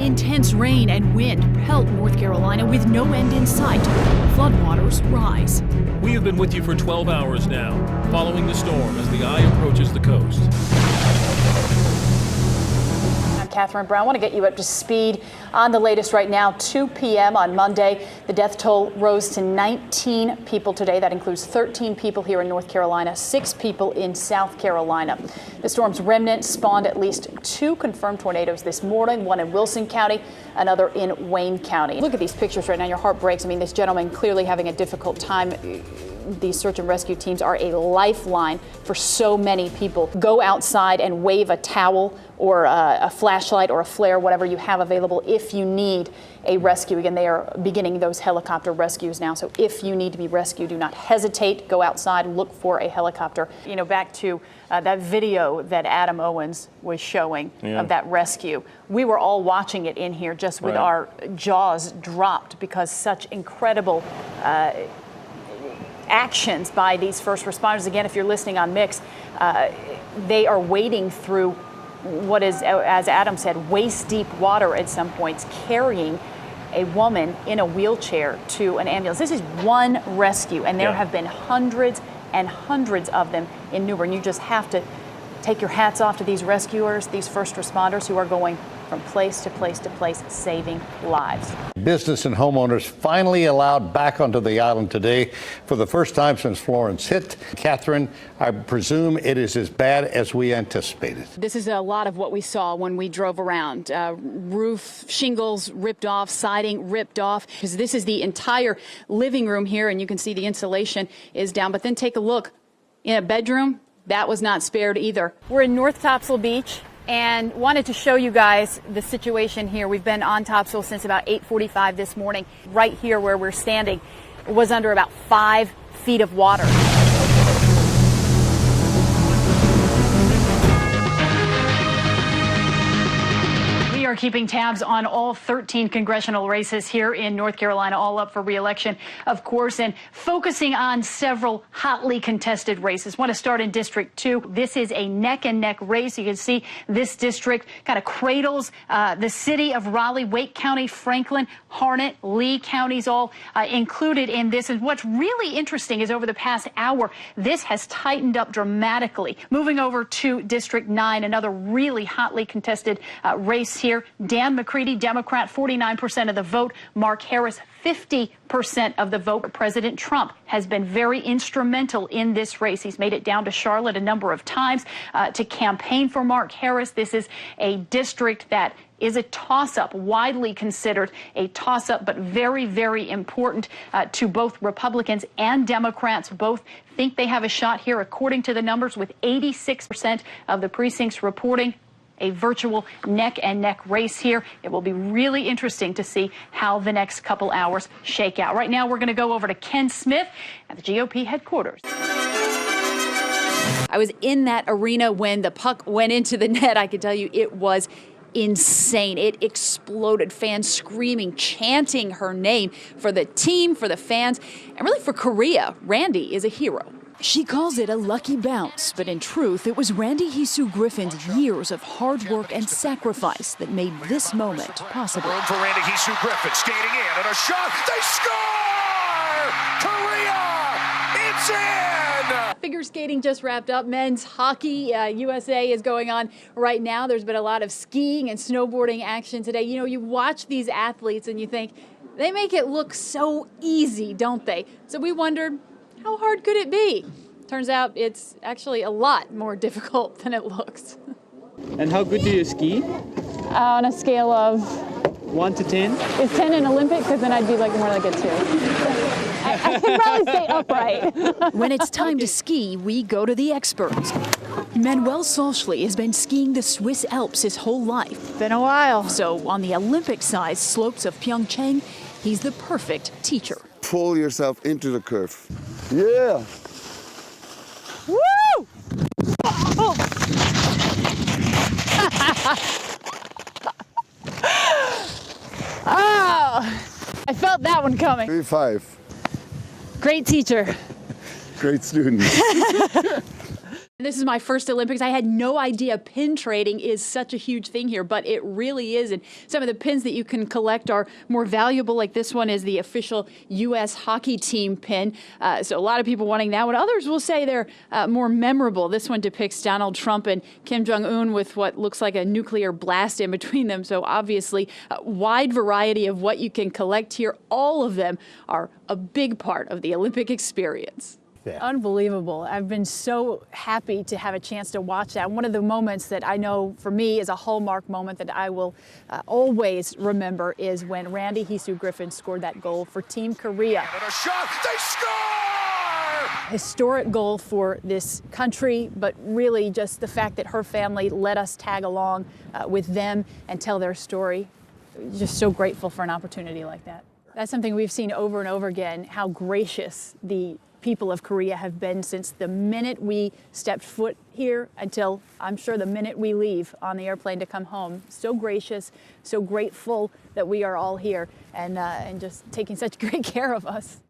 Intense rain and wind pelt North Carolina with no end in sight. Floodwaters rise. We have been with you for 12 hours now, following the storm as the eye approaches the coast. I'm Catherine Brown. I want to get you up to speed on the latest right now. 2 p.m. on Monday, the death toll rose to 19 people today. That includes 13 people here in North Carolina, 6 people in South Carolina. The storm's remnant spawned at least 2 confirmed tornadoes this morning, one in Wilson County, another in Wayne County. Look at these pictures right now. Your heart breaks. I mean, this gentleman clearly having a difficult time. These search and rescue teams are a lifeline for so many people. Go outside and wave a towel or a flashlight or a flare, whatever you have available, if you need a rescue. Again, they are beginning those helicopter rescues now. So if you need to be rescued, do not hesitate. Go outside and look for a helicopter. You know, back to that video that Adam Owens was showing of that rescue. We were all watching it in here just with our jaws dropped because such incredible actions by these first responders. Again, if you're listening on Mix, they are wading through what is, as Adam said, waist-deep water at some points, carrying a woman in a wheelchair to an ambulance. This is one rescue, and there have been hundreds and hundreds of them in New Bern. You just have to take your hats off to these rescuers, these first responders who are going from place to place to place, saving lives. Business and homeowners finally allowed back onto the island today for the first time since Florence hit. Catherine, I presume it is as bad as we anticipated. This is a lot of what we saw when we drove around. Roof shingles ripped off, siding ripped off, because this is the entire living room here, and you can see the insulation is down. But then take a look in a bedroom. That was not spared either. We're in North Topsail Beach and wanted to show you guys the situation here. We've been on Topsail since about 8:45 this morning. Right here where we're standing was under about 5 feet of water. We are keeping tabs on all 13 congressional races here in North Carolina, all up for re-election, of course, and focusing on several hotly contested races. Want to start in District 2. This is a neck-and-neck race. You can see this district kind of cradles the city of Raleigh, Wake County, Franklin, Harnett, Lee counties, all included in this. And what's really interesting is over the past hour, this has tightened up dramatically. Moving over to District 9, another really hotly contested race here. Dan McCready, Democrat, 49% of the vote. Mark Harris, 50% of the vote. President Trump has been very instrumental in this race. He's made it down to Charlotte a number of times to campaign for Mark Harris. This is a district that is a toss-up, widely considered a toss-up, but very, very important to both Republicans and Democrats. Both think they have a shot here, according to the numbers, with 86% of the precincts reporting a virtual neck-and-neck race here. It will be really interesting to see how the next couple hours shake out. Right now, we're going to go over to Ken Smith at the GOP headquarters. I was in that arena when the puck went into the net. I can tell you it was insane. It exploded. Fans screaming, chanting her name for the team, for the fans, and really for Korea. Randy is a hero. She calls it a lucky bounce, but in truth, it was Randy Hisu Griffin's years of hard work and sacrifice that made this moment possible. Room for Randy Hisu Griffin, skating in, and a shot. They score! Korea! It's in! Figure skating just wrapped up. Men's hockey, USA is going on right now. There's been a lot of skiing and snowboarding action today. You know, you watch these athletes and you think, they make it look so easy, don't they? So we wondered, how hard could it be? Turns out it's actually a lot more difficult than it looks. And how good do you ski? On a scale of 1 to 10? Is 10 an Olympic? Because then I'd be like more like a 2. I can probably stay upright. When it's time to ski, we go to the experts. Manuel Solschli has been skiing the Swiss Alps his whole life. Been a while. So on the Olympic-sized slopes of Pyeongchang, he's the perfect teacher. Pull yourself into the curve. Yeah. Woo! Oh. Oh, I felt that one coming. 3-5. Great teacher. Great student. This is my first Olympics. I had no idea pin trading is such a huge thing here, but it really is. And some of the pins that you can collect are more valuable, like this one is the official U.S. hockey team pin. So a lot of people wanting that one. Others will say they're more memorable. This one depicts Donald Trump and Kim Jong-un with what looks like a nuclear blast in between them. So obviously, a wide variety of what you can collect here. All of them are a big part of the Olympic experience. Yeah. Unbelievable. I've been so happy to have a chance to watch that. One of the moments that I know for me is a hallmark moment that I will always remember is when Randy Hisu-Griffin scored that goal for Team Korea. And a shot, they score! Historic goal for this country, but really just the fact that her family let us tag along with them and tell their story. Just so grateful for an opportunity like that. That's something we've seen over and over again, how gracious the people of Korea have been since the minute we stepped foot here until, I'm sure, the minute we leave on the airplane to come home. So gracious, so grateful that we are all here and just taking such great care of us.